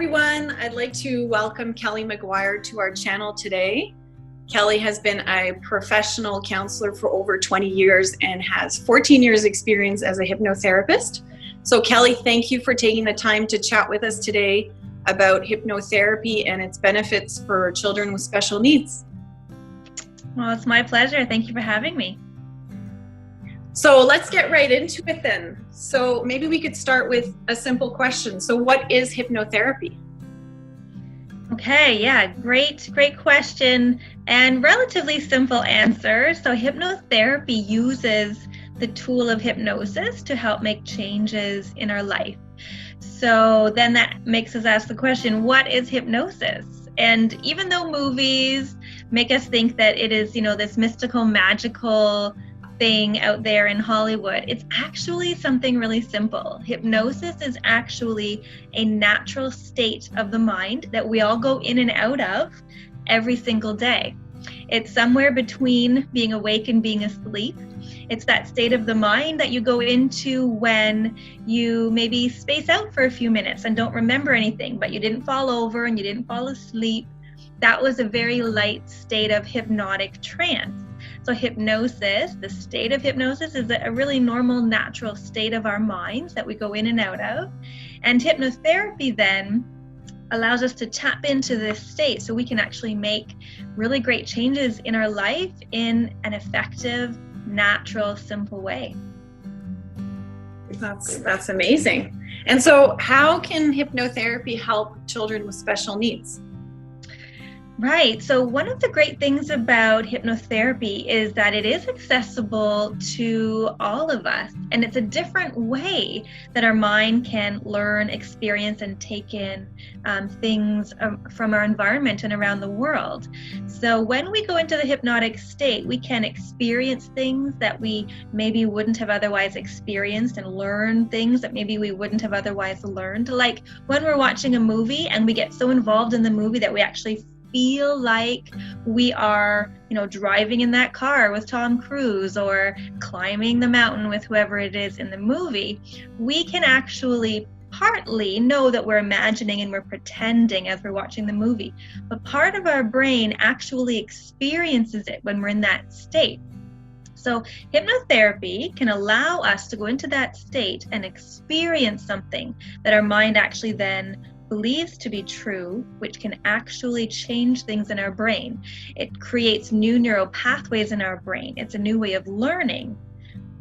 everyone. I'd like to welcome Kelly McGuire to our channel today. Kelly has been a professional counselor for over 20 years and has 14 years experience as a hypnotherapist. So Kelly, thank you for taking the time to chat with us today about hypnotherapy and its benefits for children with special needs. Well, it's my pleasure. Thank you for having me. So let's get right into it then. So maybe we could start with a simple question. So what is hypnotherapy? Okay, yeah, great question and relatively simple answer. So hypnotherapy uses the tool of hypnosis to help make changes in our life. So then that makes us ask the question, what is hypnosis? And even though movies make us think that it is, this mystical, magical thing out there in Hollywood, it's actually something really simple. Hypnosis is actually a natural state of the mind that we all go in and out of every single day. It's somewhere between being awake and being asleep. It's that state of the mind that you go into when you maybe space out for a few minutes and don't remember anything, but you didn't fall over and you didn't fall asleep. That was a very light state of hypnotic trance. So hypnosis, the state of hypnosis, is a really normal, natural state of our minds that we go in and out of. And hypnotherapy then allows us to tap into this state so we can actually make really great changes in our life in an effective, natural, simple way. That's amazing. And so how can hypnotherapy help children with special needs? Right. So one of the great things about hypnotherapy is that it is accessible to all of us. And it's a different way that our mind can learn, experience, and take in things from our environment and around the world. So when we go into the hypnotic state, we can experience things that we maybe wouldn't have otherwise experienced and learn things that maybe we wouldn't have otherwise learned. Like when we're watching a movie and we get so involved in the movie that we actually feel like we are, driving in that car with Tom Cruise or climbing the mountain with whoever it is in the movie, we can actually partly know that we're imagining and we're pretending as we're watching the movie. But part of our brain actually experiences it when we're in that state. So hypnotherapy can allow us to go into that state and experience something that our mind actually then believes to be true, which can actually change things in our brain. It creates new neural pathways in our brain. It's a new way of learning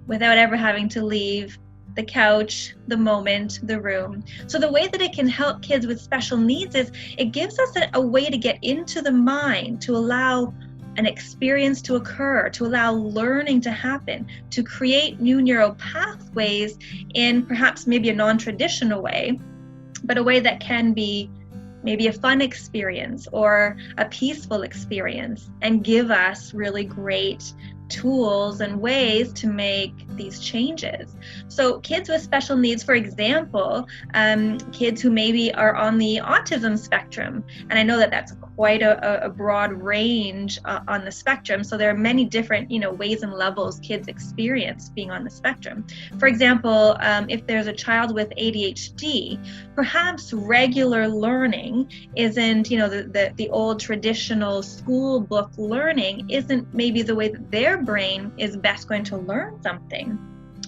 without ever having to leave the couch, the moment, the room. So the way that it can help kids with special needs is it gives us a way to get into the mind, to allow an experience to occur, to allow learning to happen, to create new neural pathways in perhaps maybe a non-traditional way, but a way that can be maybe a fun experience or a peaceful experience and give us really great tools and ways to make these changes. So kids with special needs, for example, kids who maybe are on the autism spectrum, and I know that that's quite a broad range on the spectrum, so there are many different ways and levels kids experience being on the spectrum. For example, if there's a child with ADHD, perhaps regular learning isn't the old traditional school book learning isn't maybe the way that their brain is best going to learn something.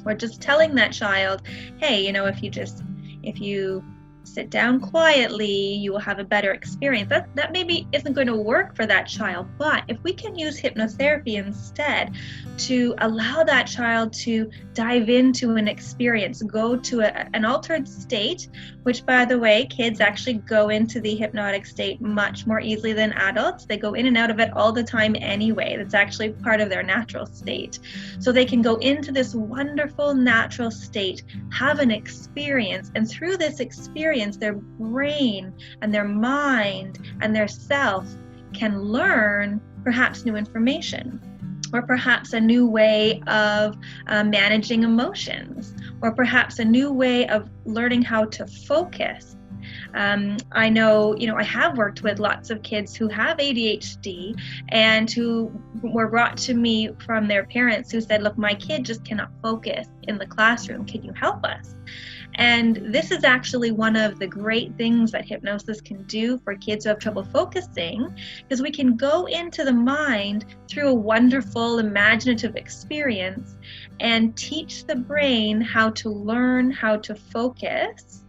Or just telling that child, hey, if you sit down quietly, you will have a better experience. That maybe isn't going to work for that child. But if we can use hypnotherapy instead to allow that child to dive into an experience, go to an altered state, which, by the way, kids actually go into the hypnotic state much more easily than adults. They go in and out of it all the time anyway. That's actually part of their natural state. So they can go into this wonderful natural state, have an experience, and through this experience, their brain and their mind and their self can learn perhaps new information, or perhaps a new way of managing emotions, or perhaps a new way of learning how to focus. I know, I have worked with lots of kids who have ADHD and who were brought to me from their parents who said, look, my kid just cannot focus in the classroom. Can you help us? And this is actually one of the great things that hypnosis can do for kids who have trouble focusing, is we can go into the mind through a wonderful imaginative experience and teach the brain how to learn how to focus.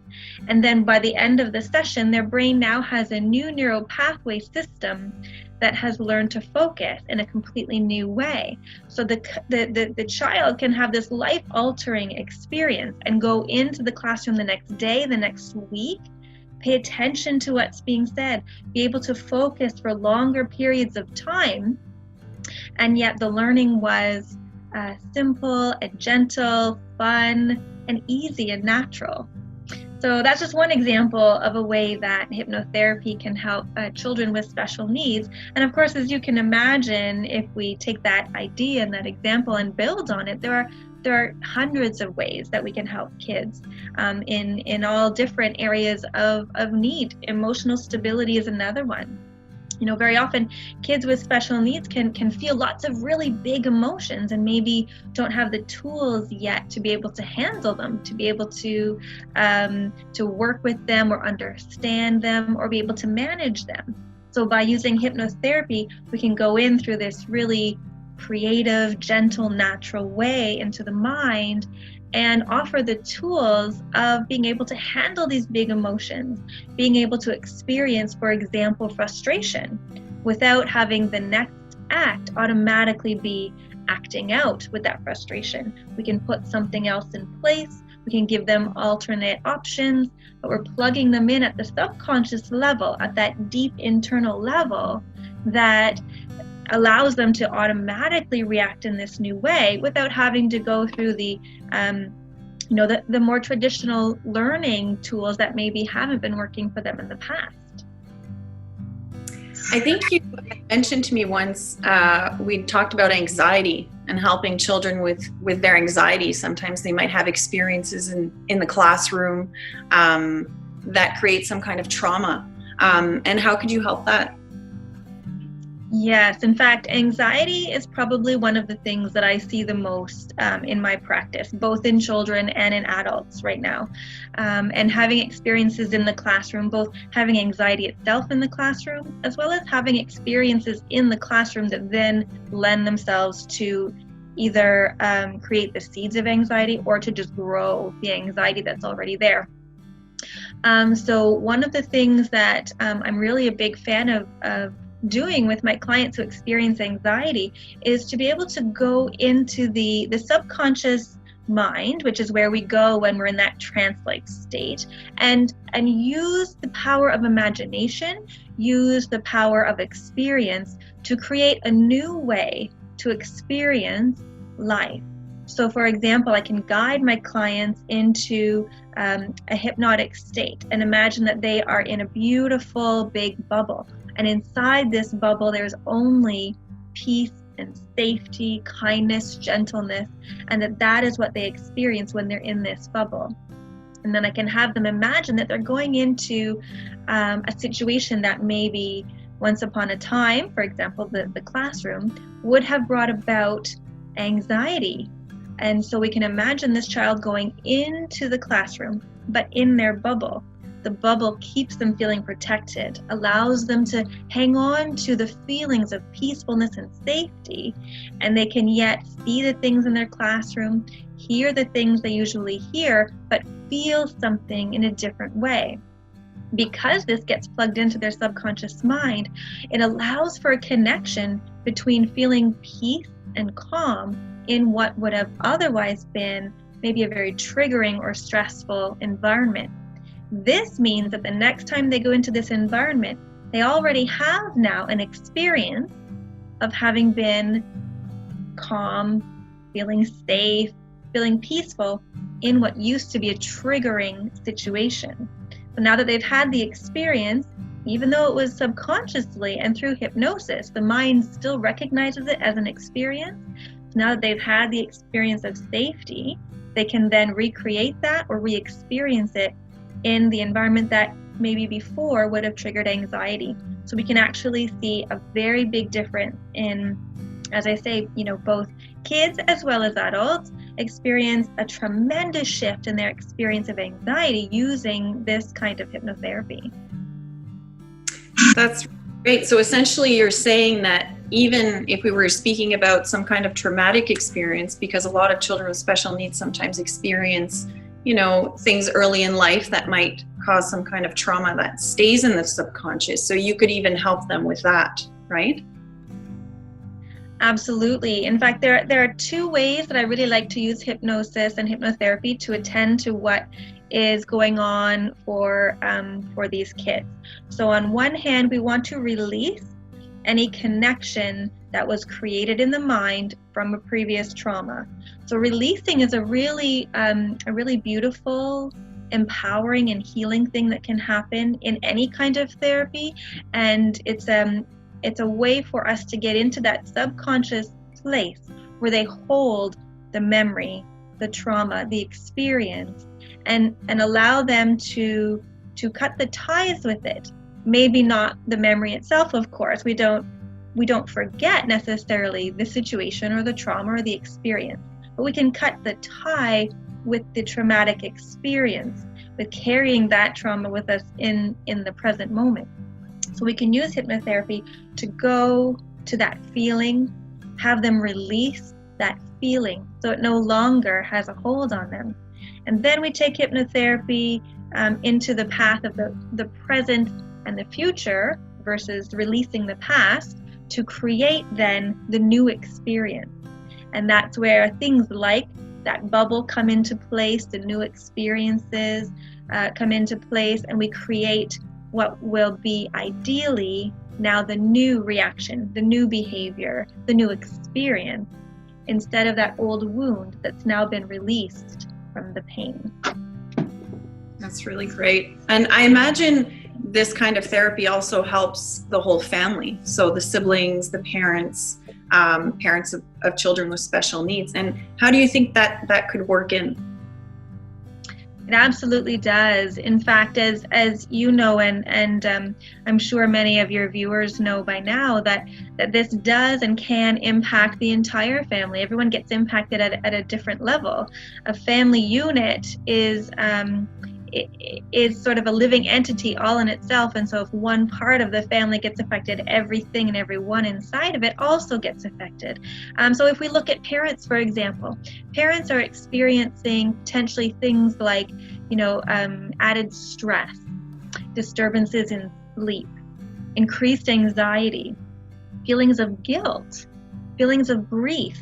And then by the end of the session, their brain now has a new neural pathway system that has learned to focus in a completely new way. So the child can have this life-altering experience and go into the classroom the next day, the next week, pay attention to what's being said, be able to focus for longer periods of time, and yet the learning was simple and gentle, fun, and easy and natural. So that's just one example of a way that hypnotherapy can help children with special needs. And of course, as you can imagine, if we take that idea and that example and build on it, there are hundreds of ways that we can help kids in all different areas of need. Emotional stability is another one. Very often kids with special needs can feel lots of really big emotions and maybe don't have the tools yet to be able to handle them, to be able to work with them or understand them or be able to manage them. So by using hypnotherapy, we can go in through this really creative, gentle, natural way into the mind and offer the tools of being able to handle these big emotions, being able to experience, for example, frustration without having the next act automatically be acting out with that frustration. We can put something else in place. We can give them alternate options, but we're plugging them in at the subconscious level, at that deep internal level that allows them to automatically react in this new way without having to go through the more traditional learning tools that maybe haven't been working for them in the past. I think you mentioned to me once, we talked about anxiety and helping children with their anxiety. Sometimes they might have experiences in the classroom that create some kind of trauma. And how could you help that? Yes, in fact, anxiety is probably one of the things that I see the most in my practice, both in children and in adults right now. And having experiences in the classroom, both having anxiety itself in the classroom, as well as having experiences in the classroom that then lend themselves to either create the seeds of anxiety or to just grow the anxiety that's already there. So one of the things that I'm really a big fan of doing with my clients who experience anxiety is to be able to go into the subconscious mind, which is where we go when we're in that trance-like state, and use the power of imagination, use the power of experience to create a new way to experience life. So for example, I can guide my clients into a hypnotic state and imagine that they are in a beautiful big bubble. And inside this bubble, there's only peace and safety, kindness, gentleness, and that is what they experience when they're in this bubble. And then I can have them imagine that they're going into a situation that maybe once upon a time, for example, the classroom, would have brought about anxiety. And so we can imagine this child going into the classroom, but in their bubble. The bubble keeps them feeling protected, allows them to hang on to the feelings of peacefulness and safety, and they can yet see the things in their classroom, hear the things they usually hear, but feel something in a different way. Because this gets plugged into their subconscious mind, it allows for a connection between feeling peace and calm in what would have otherwise been maybe a very triggering or stressful environment. This means that the next time they go into this environment, they already have now an experience of having been calm, feeling safe, feeling peaceful in what used to be a triggering situation. So now that they've had the experience, even though it was subconsciously and through hypnosis, the mind still recognizes it as an experience. So now that they've had the experience of safety, they can then recreate that or re-experience it in the environment that maybe before would have triggered anxiety. So we can actually see a very big difference in, as I say, both kids as well as adults experience a tremendous shift in their experience of anxiety using this kind of hypnotherapy. That's great. So essentially you're saying that even if we were speaking about some kind of traumatic experience, because a lot of children with special needs sometimes experience, things early in life that might cause some kind of trauma that stays in the subconscious. So you could even help them with that, right? Absolutely. In fact, there are two ways that I really like to use hypnosis and hypnotherapy to attend to what is going on for these kids. So on one hand, we want to release any connection that was created in the mind from a previous trauma. So releasing is a really beautiful, empowering, and healing thing that can happen in any kind of therapy, and it's a way for us to get into that subconscious place where they hold the memory, the trauma, the experience, and allow them to cut the ties with it. Maybe not the memory itself, of course. We don't forget necessarily the situation or the trauma or the experience, but we can cut the tie with the traumatic experience, with carrying that trauma with us in the present moment. So we can use hypnotherapy to go to that feeling, have them release that feeling so it no longer has a hold on them. And then we take hypnotherapy into the path of the present and the future versus releasing the past to create then the new experience. And that's where things like that bubble come into place, the new experiences come into place, and we create what will be ideally now the new reaction, the new behavior, the new experience, instead of that old wound that's now been released from the pain. That's really great. And I imagine this kind of therapy also helps the whole family. So the siblings, the parents, parents of children with special needs. And how do you think that could work in? It absolutely does. In fact, as you know, and I'm sure many of your viewers know by now, that this does and can impact the entire family. Everyone gets impacted at a different level. A family unit is sort of a living entity all in itself, and so if one part of the family gets affected, everything and everyone inside of it also gets affected. So if we look at parents, for example, parents are experiencing potentially things like, added stress, disturbances in sleep, increased anxiety, feelings of guilt, feelings of grief.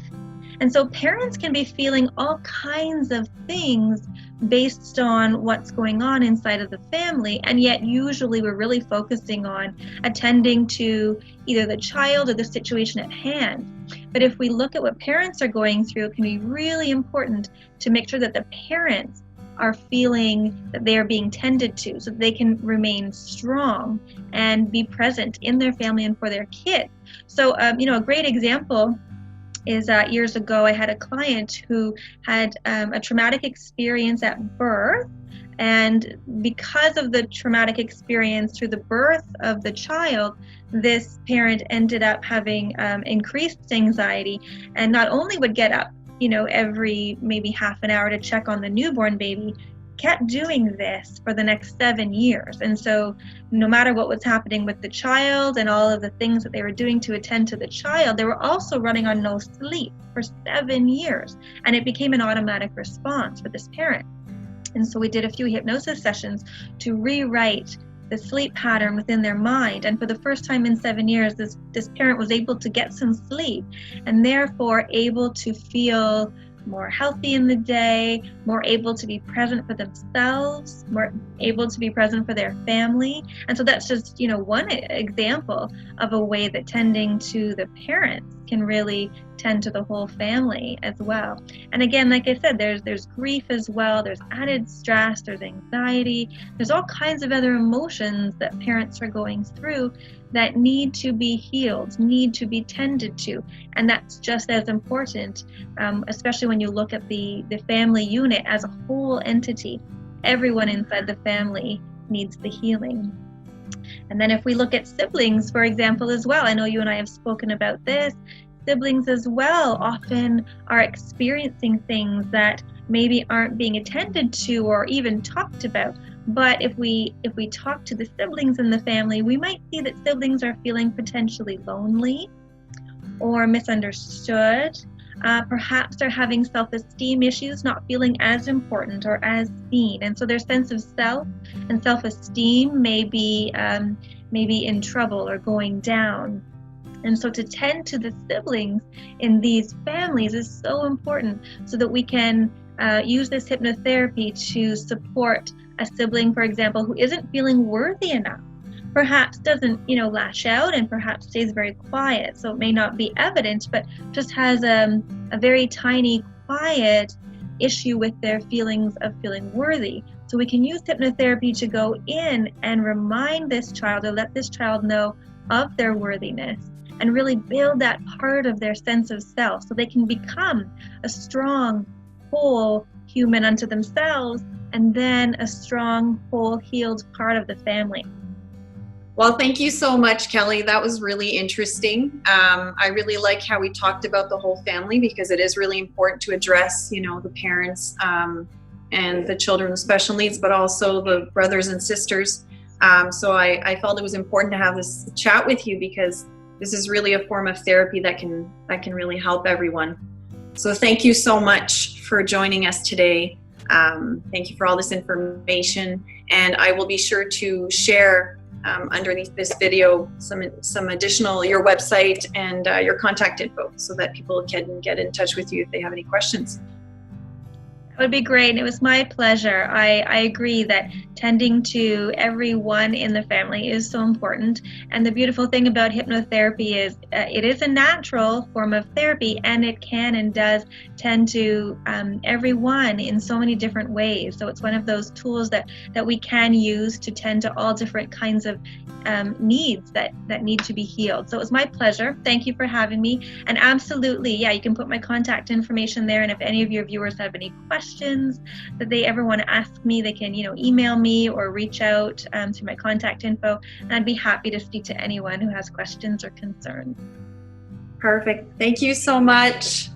And so parents can be feeling all kinds of things based on what's going on inside of the family, and yet usually we're really focusing on attending to either the child or the situation at hand. But if we look at what parents are going through, it can be really important to make sure that the parents are feeling that they are being tended to, so that they can remain strong and be present in their family and for their kids. So, a great example is years ago I had a client who had a traumatic experience at birth, and because of the traumatic experience through the birth of the child, this parent ended up having increased anxiety, and not only would get up every maybe half an hour to check on the newborn baby, kept doing this for the next 7 years. And so no matter what was happening with the child and all of the things that they were doing to attend to the child, they were also running on no sleep for 7 years. And it became an automatic response for this parent. And so we did a few hypnosis sessions to rewrite the sleep pattern within their mind. And for the first time in 7 years, this parent was able to get some sleep and therefore able to feel more healthy in the day, more able to be present for themselves, more able to be present for their family. And so that's just, one example of a way that tending to the parents can really tend to the whole family as well. And again, like I said, there's grief as well, there's added stress, there's anxiety, there's all kinds of other emotions that parents are going through that need to be healed, need to be tended to. And that's just as important, especially when you look at the family unit as a whole entity. Everyone inside the family needs the healing. And then if we look at siblings, for example, as well, I know you and I have spoken about this, siblings as well often are experiencing things that maybe aren't being attended to or even talked about. But if we talk to the siblings in the family, we might see that siblings are feeling potentially lonely or misunderstood. Perhaps they're having self-esteem issues, not feeling as important or as seen. And so their sense of self and self-esteem may be in trouble or going down. And so to tend to the siblings in these families is so important, so that we can use this hypnotherapy to support a sibling, for example, who isn't feeling worthy enough. Perhaps doesn't, lash out, and perhaps stays very quiet. So it may not be evident, but just has a very tiny, quiet issue with their feelings of feeling worthy. So we can use hypnotherapy to go in and remind this child, or let this child know of their worthiness, and really build that part of their sense of self, so they can become a strong, whole human unto themselves, and then a strong, whole, healed part of the family. Well, thank you so much, Kelly. That was really interesting. I really like how we talked about the whole family, because it is really important to address, the parents and the children with special needs, but also the brothers and sisters. So I felt it was important to have this chat with you, because this is really a form of therapy that can really help everyone. So thank you so much for joining us today. Thank you for all this information, and I will be sure to share underneath this video some additional, your website and your contact info, so that people can get in touch with you if they have any questions. That would be great. It was my pleasure. I agree that tending to everyone in the family is so important. And the beautiful thing about hypnotherapy is it is a natural form of therapy, and it can and does tend to everyone in so many different ways. So it's one of those tools that we can use to tend to all different kinds of needs that need to be healed. So it was my pleasure. Thank you for having me. And absolutely, yeah, you can put my contact information there. And if any of your viewers have any questions that they ever want to ask me, they can, email me or reach out to my contact info, and I'd be happy to speak to anyone who has questions or concerns. Perfect. Thank you so much.